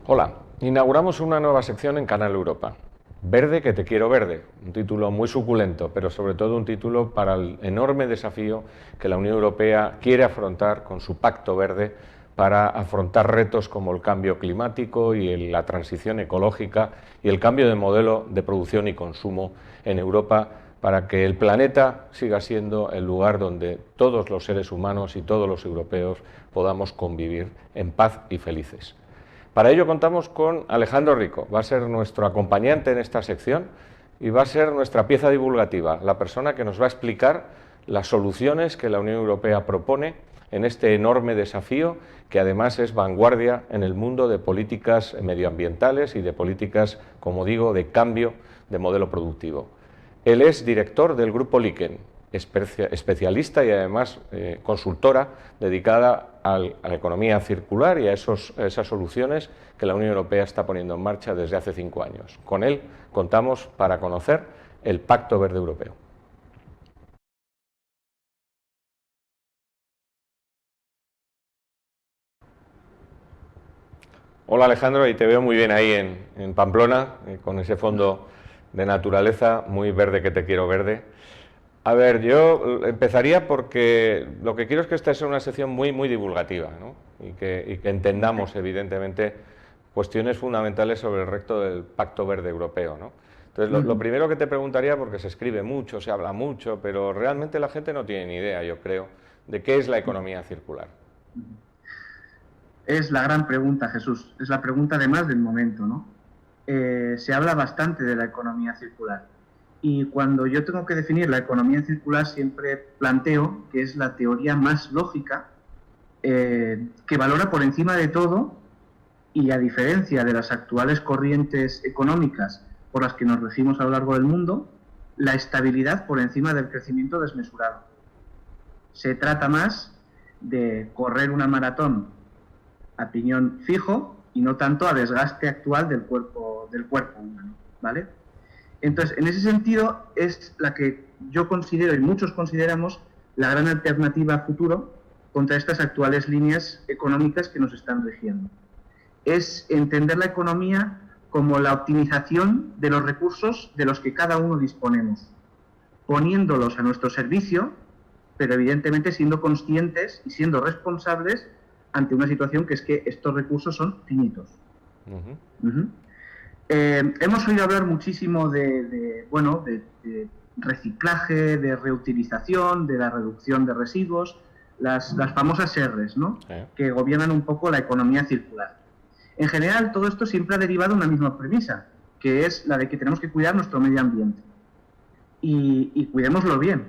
Hola, inauguramos una nueva sección en Canal Europa. Verde que te quiero verde, un título muy suculento, pero sobre todo un título para el enorme desafío que la Unión Europea quiere afrontar con su Pacto Verde para afrontar retos como el cambio climático y la transición ecológica y el cambio de modelo de producción y consumo en Europa para que el planeta siga siendo el lugar donde todos los seres humanos y todos los europeos podamos convivir en paz y felices. Para ello contamos con Alejandro Rico, va a ser nuestro acompañante en esta sección y va a ser nuestra pieza divulgativa, la persona que nos va a explicar las soluciones que la Unión Europea propone en este enorme desafío que además es vanguardia en el mundo de políticas medioambientales y de políticas, como digo, de cambio de modelo productivo. Él es director del Grupo Liquen, especialista y además consultora dedicada a la economía circular y a esas soluciones que la Unión Europea está poniendo en marcha desde hace 5 años. Con él contamos para conocer el Pacto Verde Europeo. Hola Alejandro, y te veo muy bien ahí en Pamplona, con ese fondo de naturaleza muy verde que te quiero verde. A ver, yo empezaría porque lo que quiero es que esta sea una sección muy divulgativa, ¿no? y que entendamos, evidentemente, cuestiones fundamentales sobre el resto del Pacto Verde Europeo, ¿no? Entonces, lo primero que te preguntaría, porque se escribe mucho, se habla mucho, pero realmente la gente no tiene ni idea, yo creo, de qué es la economía circular. Es la gran pregunta, Jesús. Es la pregunta además del momento, ¿no? Se habla bastante de la economía circular. Y cuando yo tengo que definir la economía circular, siempre planteo que es la teoría más lógica, que valora por encima de todo y a diferencia de las actuales corrientes económicas por las que nos regimos a lo largo del mundo, la estabilidad por encima del crecimiento desmesurado. Se trata más de correr una maratón a piñón fijo y no tanto a desgaste actual del cuerpo humano, ¿vale? Entonces, en ese sentido, es la que yo considero y muchos consideramos la gran alternativa a futuro contra estas actuales líneas económicas que nos están rigiendo. Es entender la economía como la optimización de los recursos de los que cada uno disponemos, poniéndolos a nuestro servicio, pero evidentemente siendo conscientes y siendo responsables ante una situación que es que estos recursos son finitos. Hemos oído hablar muchísimo de reciclaje, de reutilización, de la reducción de residuos, las famosas R's, ¿no? Que gobiernan un poco la economía circular. En general, todo esto siempre ha derivado de una misma premisa, que es la de que tenemos que cuidar nuestro medio ambiente. Y cuidémoslo bien.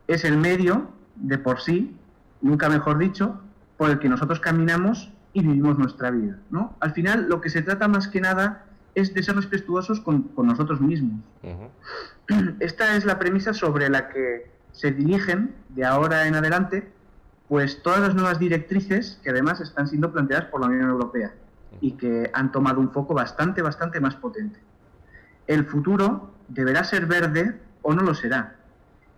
Es el medio, de por sí, nunca mejor dicho, por el que nosotros caminamos y vivimos nuestra vida, ¿no? Al final, lo que se trata más que nada es de ser respetuosos con nosotros mismos. Esta es la premisa sobre la que se dirigen, de ahora en adelante, pues todas las nuevas directrices que además están siendo planteadas por la Unión Europea y que han tomado un foco bastante más potente. El futuro deberá ser verde o no lo será.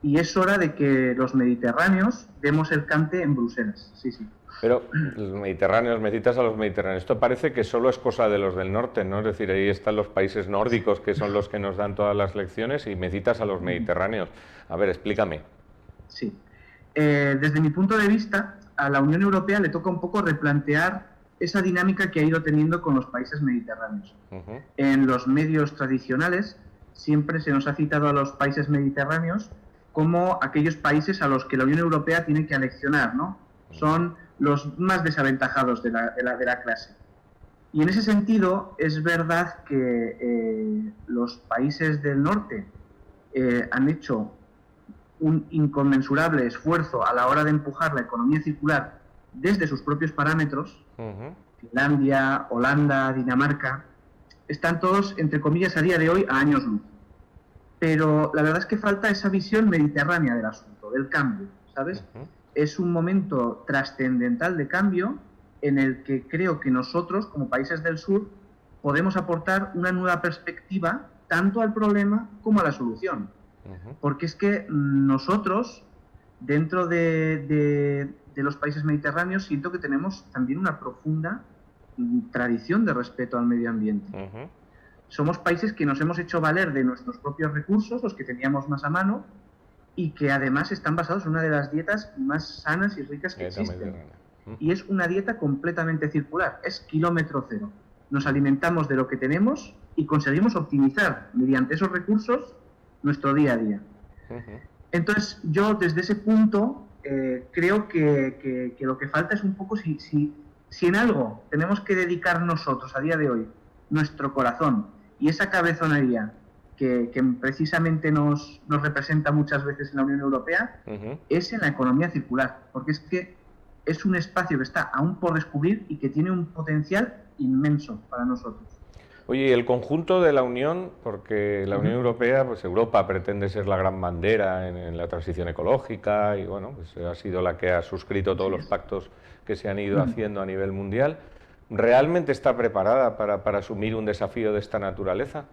Y es hora de que los mediterráneos demos el cante en Bruselas. Sí, sí. Pero los mediterráneos, me citas a los mediterráneos, esto parece que solo es cosa de los del norte, ¿no? Es decir, ahí están los países nórdicos que son los que nos dan todas las lecciones y me citas a los mediterráneos. A ver, explícame. Sí. Desde mi punto de vista, a la Unión Europea le toca un poco replantear esa dinámica que ha ido teniendo con los países mediterráneos. En los medios tradicionales siempre se nos ha citado a los países mediterráneos como aquellos países a los que la Unión Europea tiene que aleccionar, ¿no? Son los más desaventajados de la clase. Y en ese sentido es verdad que los países del norte han hecho un inconmensurable esfuerzo a la hora de empujar la economía circular desde sus propios parámetros. Finlandia, Holanda, Dinamarca, están todos, entre comillas, a día de hoy a años luz. Pero la verdad es que falta esa visión mediterránea del asunto, del cambio, ¿sabes? Es un momento trascendental de cambio en el que creo que nosotros, como países del sur, podemos aportar una nueva perspectiva tanto al problema como a la solución. Porque es que nosotros, dentro de los países mediterráneos, siento que tenemos también una profunda tradición de respeto al medio ambiente. Somos países que nos hemos hecho valer de nuestros propios recursos, los que teníamos más a mano, y que además están basados en una de las dietas más sanas y ricas que existen. Y es una dieta completamente circular, es kilómetro cero. Nos alimentamos de lo que tenemos y conseguimos optimizar mediante esos recursos nuestro día a día. Entonces, yo desde ese punto creo que lo que falta es un poco, si en algo tenemos que dedicar nosotros a día de hoy nuestro corazón y esa cabezonería que precisamente nos representa muchas veces en la Unión Europea, es en la economía circular, porque es que es un espacio que está aún por descubrir y que tiene un potencial inmenso para nosotros. Oye, el conjunto de la Unión, porque la Unión Europea, pues Europa pretende ser la gran bandera en la transición ecológica y bueno, pues ha sido la que ha suscrito todos los pactos que se han ido haciendo a nivel mundial. ¿Realmente está preparada para asumir un desafío de esta naturaleza?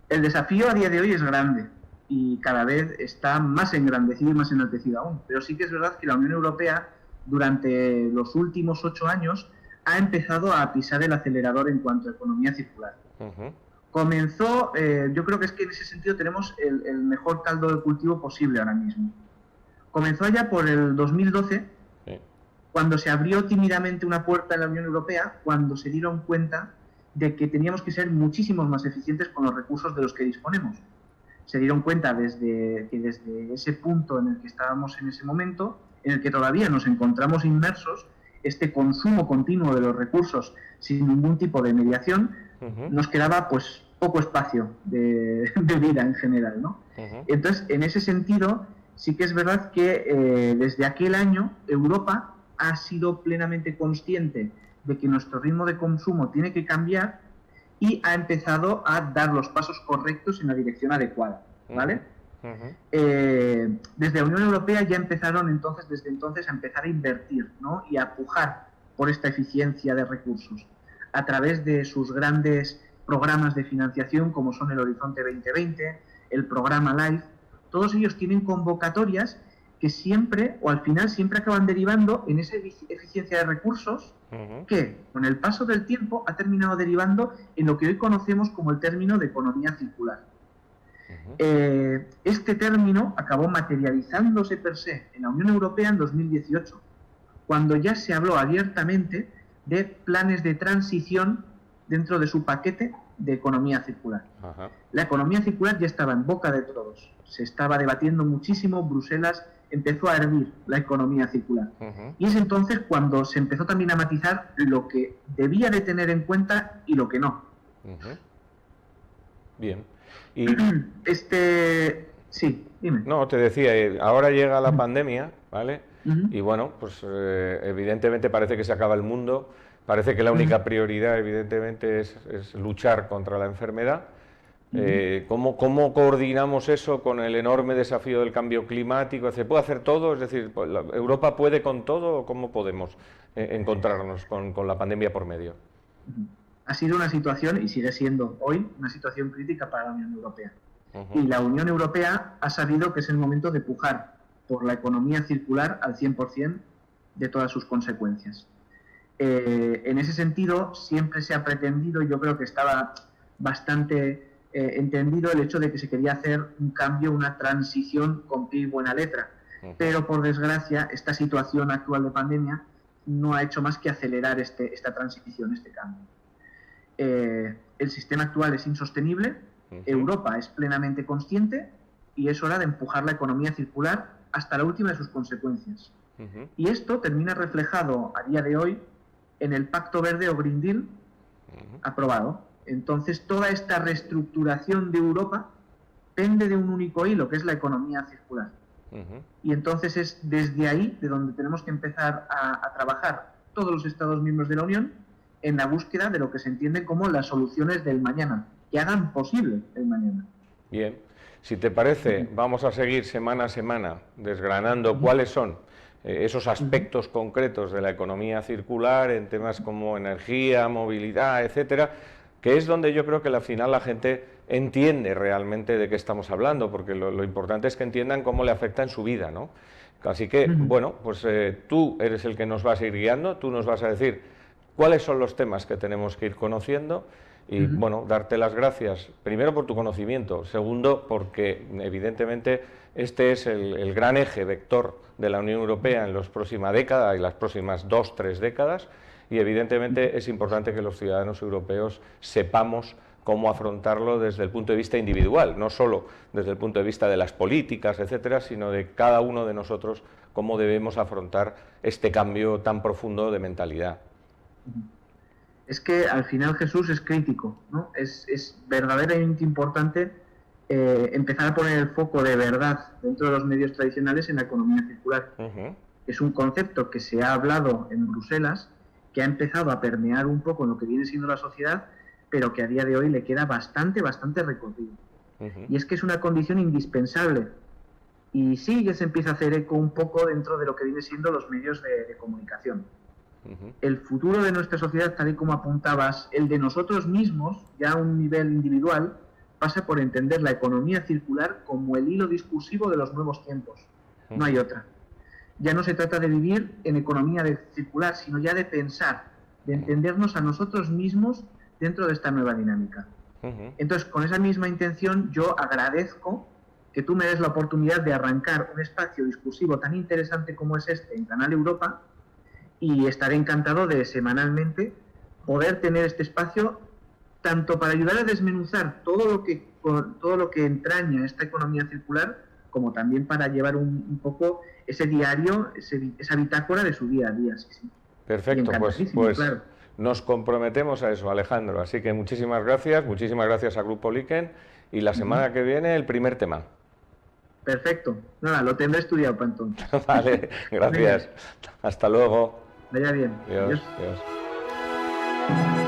El desafío a día de hoy es grande y cada vez está más engrandecido y más enaltecido aún. Pero sí que es verdad que la Unión Europea, durante los últimos 8 años, ha empezado a pisar el acelerador en cuanto a economía circular. Comenzó, yo creo que es que en ese sentido tenemos el mejor caldo de cultivo posible ahora mismo. Comenzó allá por el 2012, cuando se abrió tímidamente una puerta en la Unión Europea, cuando se dieron cuenta de que teníamos que ser muchísimos más eficientes con los recursos de los que disponemos. Se dieron cuenta desde ese punto en el que estábamos en ese momento, en el que todavía nos encontramos inmersos, este consumo continuo de los recursos sin ningún tipo de mediación, nos quedaba pues poco espacio de vida en general, ¿no? Entonces, en ese sentido, sí que es verdad que desde aquel año Europa ha sido plenamente consciente de que nuestro ritmo de consumo tiene que cambiar y ha empezado a dar los pasos correctos en la dirección adecuada, ¿vale? Desde la Unión Europea ya empezaron desde entonces a empezar a invertir, ¿no? Y a pujar por esta eficiencia de recursos a través de sus grandes programas de financiación como son el Horizonte 2020, el programa LIFE. Todos ellos tienen convocatorias que siempre, o al final siempre acaban derivando en esa eficiencia de recursos que, con el paso del tiempo, ha terminado derivando en lo que hoy conocemos como el término de economía circular. Este término acabó materializándose per se en la Unión Europea en 2018, cuando ya se habló abiertamente de planes de transición dentro de su paquete de economía circular. La economía circular ya estaba en boca de todos, se estaba debatiendo muchísimo, Bruselas empezó a hervir la economía circular. Y es entonces cuando se empezó también a matizar lo que debía de tener en cuenta y lo que no. Bien. Y... Sí, dime. No, te decía, ahora llega la pandemia, ¿vale? Y bueno, pues evidentemente parece que se acaba el mundo, parece que la única prioridad evidentemente es luchar contra la enfermedad. ¿Cómo coordinamos eso con el enorme desafío del cambio climático? ¿Se puede hacer todo? Es decir, ¿Europa puede con todo o cómo podemos encontrarnos con la pandemia por medio? Ha sido una situación, y sigue siendo hoy, una situación crítica para la Unión Europea. Y la Unión Europea ha sabido que es el momento de pujar por la economía circular al 100% de todas sus consecuencias. En ese sentido, siempre se ha pretendido, y yo creo que estaba bastante entendido el hecho de que se quería hacer un cambio, una transición con pie y buena letra. Pero, por desgracia, esta situación actual de pandemia no ha hecho más que acelerar esta transición, este cambio. El sistema actual es insostenible, Europa es plenamente consciente y es hora de empujar la economía circular hasta la última de sus consecuencias. Y esto termina reflejado a día de hoy en el Pacto Verde o Green Deal aprobado. Entonces, toda esta reestructuración de Europa pende de un único hilo, que es la economía circular. Y entonces es desde ahí de donde tenemos que empezar a trabajar todos los Estados miembros de la Unión en la búsqueda de lo que se entiende como las soluciones del mañana, que hagan posible el mañana. Bien, si te parece, vamos a seguir semana a semana desgranando cuáles son esos aspectos concretos de la economía circular en temas como energía, movilidad, etcétera, que es donde yo creo que al final la gente entiende realmente de qué estamos hablando, porque lo importante es que entiendan cómo le afecta en su vida, ¿no? Así que, bueno, pues tú eres el que nos vas a ir guiando, tú nos vas a decir cuáles son los temas que tenemos que ir conociendo y, bueno, darte las gracias, primero por tu conocimiento, segundo porque evidentemente este es el gran eje vector de la Unión Europea en las próximas décadas y las próximas 2 o 3 décadas, y evidentemente es importante que los ciudadanos europeos sepamos cómo afrontarlo desde el punto de vista individual, no solo desde el punto de vista de las políticas, etcétera, sino de cada uno de nosotros, cómo debemos afrontar este cambio tan profundo de mentalidad. Es que al final, Jesús, es crítico, ¿no? Es verdaderamente importante empezar a poner el foco de verdad dentro de los medios tradicionales en la economía circular. Es un concepto que se ha hablado en Bruselas, que ha empezado a permear un poco en lo que viene siendo la sociedad, pero que a día de hoy le queda bastante recorrido. Y es que es una condición indispensable. Y sí, ya se empieza a hacer eco un poco dentro de lo que viene siendo los medios de comunicación. El futuro de nuestra sociedad, tal y como apuntabas, el de nosotros mismos, ya a un nivel individual, pasa por entender la economía circular como el hilo discursivo de los nuevos tiempos. No hay otra. Ya no se trata de vivir en economía circular, sino ya de pensar, de entendernos a nosotros mismos dentro de esta nueva dinámica. Entonces, con esa misma intención, yo agradezco que tú me des la oportunidad de arrancar un espacio discursivo tan interesante como es este en Canal Europa, y estaré encantado de semanalmente poder tener este espacio tanto para ayudar a desmenuzar todo lo que entraña esta economía circular, como también para llevar un poco ese diario, esa bitácora de su día a día. Sí. Perfecto, pues claro, nos comprometemos a eso, Alejandro. Así que muchísimas gracias a Grupo Liken, y la semana que viene el primer tema. Perfecto. Nada, lo tendré estudiado para entonces. Vale, gracias. Hasta luego. Vaya bien. Adiós. Adiós.